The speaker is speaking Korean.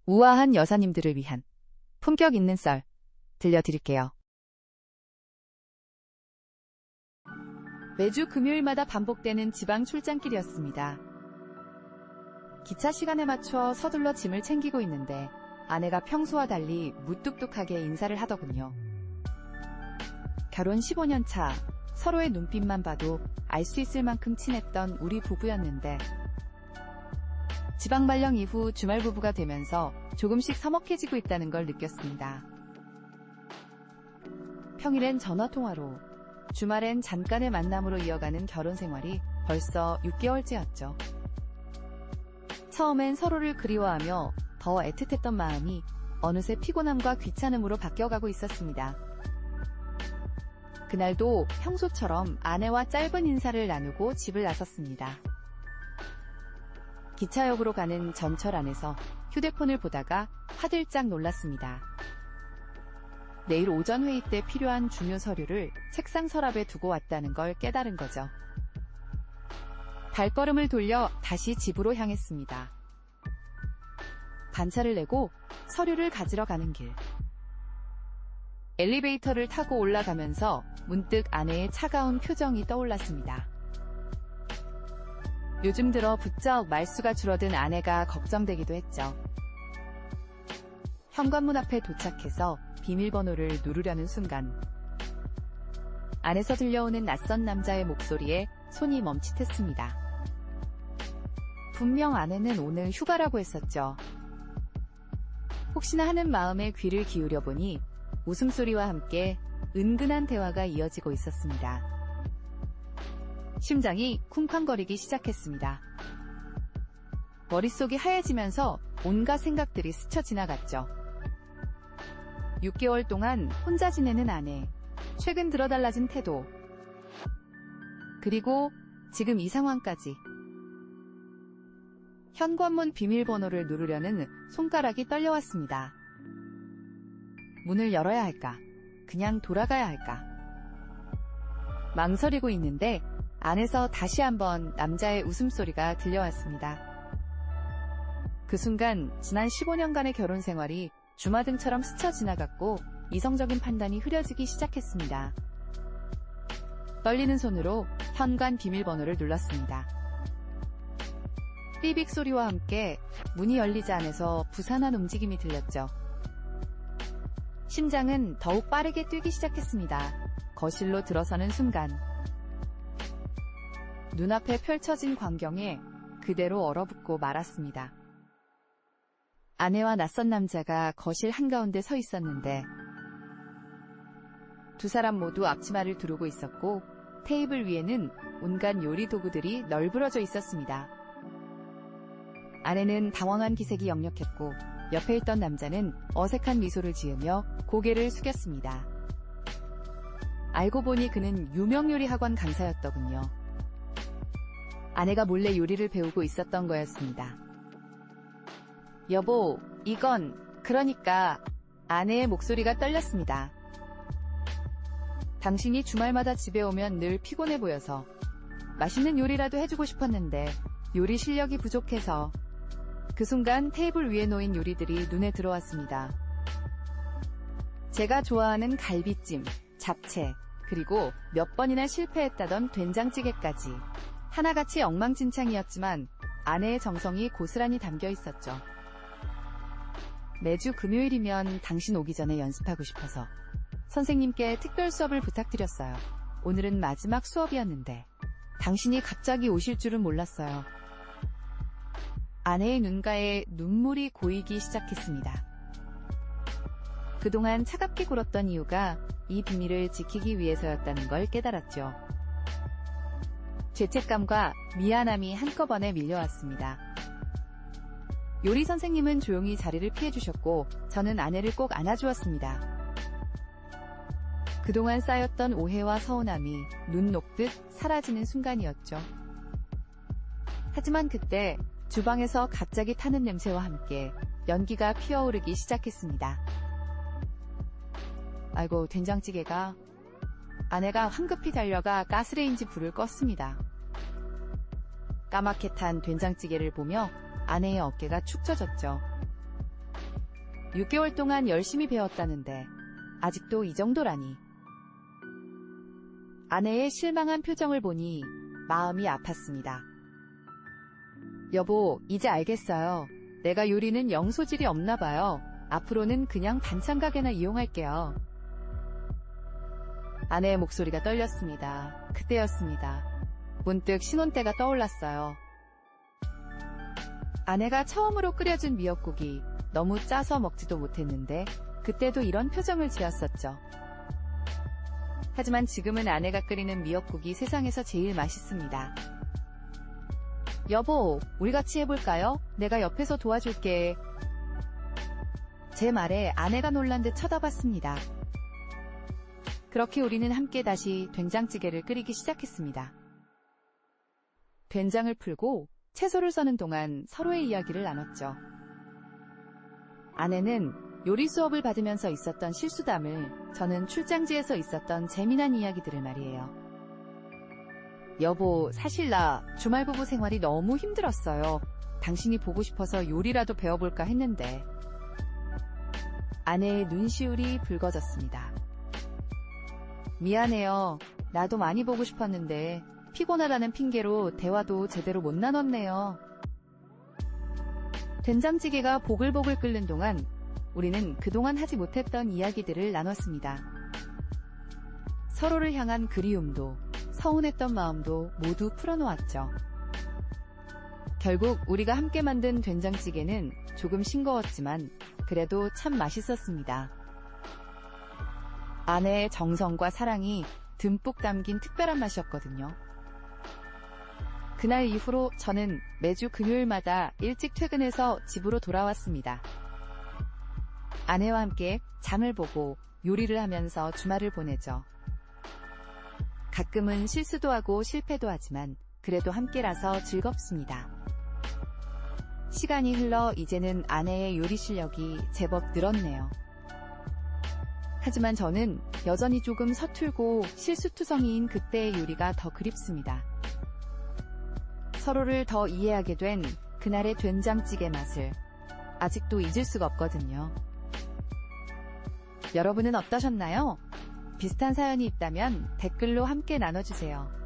우아한 여사님들을 위한 품격 있는 썰 들려드릴게요. 매주 금요일마다 반복되는 지방 출장길이었습니다. 기차 시간에 맞춰 서둘러 짐을 챙기고 있는데 아내가 평소와 달리 무뚝뚝하게 인사를 하더군요. 결혼 15년 차, 서로의 눈빛만 봐도 알 수 있을 만큼 친했던 우리 부부였는데 지방 발령 이후 주말 부부가 되면서 조금씩 서먹해지고 있다는 걸 느꼈습니다. 평일엔 전화통화로, 주말엔 잠깐의 만남으로 이어가는 결혼 생활이 벌써 6개월째였죠. 처음엔 서로를 그리워하며 더 애틋했던 마음이 어느새 피곤함과 귀찮음으로 바뀌어가고 있었습니다. 그날도 평소처럼 아내와 짧은 인사를 나누고 집을 나섰습니다. 기차역으로 가는 전철 안에서 휴대폰을 보다가 화들짝 놀랐습니다. 내일 오전 회의 때 필요한 중요 서류를 책상 서랍에 두고 왔다는 걸 깨달은 거죠. 발걸음을 돌려 다시 집으로 향했습니다. 반차를 내고 서류를 가지러 가는 길. 엘리베이터를 타고 올라가면서 문득 아내의 차가운 표정이 떠올랐습니다. 요즘 들어 부쩍 말수가 줄어든 아내가 걱정되기도 했죠. 현관문 앞에 도착해서 비밀번호를 누르려는 순간 안에서 들려오는 낯선 남자의 목소리에 손이 멈칫했습니다. 분명 아내는 오늘 휴가라고 했었죠. 혹시나 하는 마음에 귀를 기울여 보니 웃음소리와 함께 은근한 대화가 이어지고 있었습니다. 심장이 쿵쾅거리기 시작했습니다. 머릿속이 하얘지면서 온갖 생각들이 스쳐 지나갔죠. 6개월 동안 혼자 지내는 아내, 최근 들어 달라진 태도, 그리고 지금 이 상황까지. 현관문 비밀번호를 누르려는 손가락이 떨려왔습니다. 문을 열어야 할까? 그냥 돌아가야 할까? 망설이고 있는데 안에서 다시 한번 남자의 웃음소리가 들려왔습니다. 그 순간 지난 15년간의 결혼 생활이 주마등처럼 스쳐 지나갔고 이성적인 판단이 흐려지기 시작했습니다. 떨리는 손으로 현관 비밀번호를 눌렀습니다. 삐빅 소리와 함께 문이 열리지 않아서 부산한 움직임이 들렸죠. 심장은 더욱 빠르게 뛰기 시작했습니다. 거실로 들어서는 순간 눈앞에 펼쳐진 광경에 그대로 얼어붙고 말았습니다. 아내와 낯선 남자가 거실 한가운데 서 있었는데 두 사람 모두 앞치마를 두르고 있었고 테이블 위에는 온갖 요리 도구들이 널브러져 있었습니다. 아내는 당황한 기색이 역력했고 옆에 있던 남자는 어색한 미소를 지으며 고개를 숙였습니다. 알고 보니 그는 유명 요리 학원 강사였더군요. 아내가 몰래 요리를 배우고 있었던 거였습니다. 여보, 이건 그러니까 아내의 목소리가 떨렸습니다. 당신이 주말마다 집에 오면 늘 피곤해 보여서 맛있는 요리라도 해주고 싶었는데 요리 실력이 부족해서. 그 순간 테이블 위에 놓인 요리들이 눈에 들어왔습니다. 제가 좋아하는 갈비찜, 잡채, 그리고 몇 번이나 실패했다던 된장찌개까지. 하나같이 엉망진창이었지만 아내의 정성이 고스란히 담겨 있었죠. 매주 금요일이면 당신 오기 전에 연습하고 싶어서 선생님께 특별 수업을 부탁드렸어요. 오늘은 마지막 수업이었는데 당신이 갑자기 오실 줄은 몰랐어요. 아내의 눈가에 눈물이 고이기 시작했습니다. 그동안 차갑게 굴었던 이유가 이 비밀을 지키기 위해서였다는 걸 깨달았죠. 죄책감과 미안함이 한꺼번에 밀려왔습니다. 요리 선생님은 조용히 자리를 피해주셨고 저는 아내를 꼭 안아주었습니다. 그동안 쌓였던 오해와 서운함이 눈 녹듯 사라지는 순간이었죠. 하지만 그때 주방에서 갑자기 타는 냄새와 함께 연기가 피어오르기 시작했습니다. 아이고, 된장찌개가. 아내가 황급히 달려가 가스레인지 불을 껐습니다. 까맣게 탄 된장찌개를 보며 아내의 어깨가 축 처졌죠. 6개월 동안 열심히 배웠다는데 아직도 이 정도라니. 아내의 실망한 표정을 보니 마음이 아팠습니다. 여보, 이제 알겠어요. 내가 요리는 영 소질이 없나 봐요. 앞으로는 그냥 반찬 가게나 이용할게요. 아내의 목소리가 떨렸습니다. 그때였습니다. 문득 신혼 때가 떠올랐어요. 아내가 처음으로 끓여준 미역국이 너무 짜서 먹지도 못했는데 그때도 이런 표정을 지었었죠. 하지만 지금은 아내가 끓이는 미역국이 세상에서 제일 맛있습니다. 여보, 우리 같이 해볼까요? 내가 옆에서 도와줄게. 제 말에 아내가 놀란 듯 쳐다봤습니다. 그렇게 우리는 함께 다시 된장찌개를 끓이기 시작했습니다. 된장을 풀고 채소를 써는 동안 서로의 이야기를 나눴죠. 아내는 요리 수업을 받으면서 있었던 실수담을, 저는 출장지에서 있었던 재미난 이야기들을 말이에요. 여보, 사실 나 주말부부 생활이 너무 힘들었어요. 당신이 보고 싶어서 요리라도 배워볼까 했는데. 아내의 눈시울이 붉어졌습니다. 미안해요. 나도 많이 보고 싶었는데 피곤하다는 핑계로 대화도 제대로 못 나눴네요. 된장찌개가 보글보글 끓는 동안 우리는 그동안 하지 못했던 이야기들을 나눴습니다. 서로를 향한 그리움도 서운했던 마음도 모두 풀어놓았죠. 결국 우리가 함께 만든 된장찌개는 조금 싱거웠지만 그래도 참 맛있었습니다. 아내의 정성과 사랑이 듬뿍 담긴 특별한 맛이었거든요. 그날 이후로 저는 매주 금요일마다 일찍 퇴근해서 집으로 돌아왔습니다. 아내와 함께 장을 보고 요리를 하면서 주말을 보내죠. 가끔은 실수도 하고 실패도 하지만 그래도 함께라서 즐겁습니다. 시간이 흘러 이제는 아내의 요리 실력이 제법 늘었네요. 하지만 저는 여전히 조금 서툴고 실수투성이인 그때의 요리가 더 그립습니다. 서로를 더 이해하게 된 그날의 된장찌개 맛을 아직도 잊을 수가 없거든요. 여러분은 어떠셨나요? 비슷한 사연이 있다면 댓글로 함께 나눠주세요.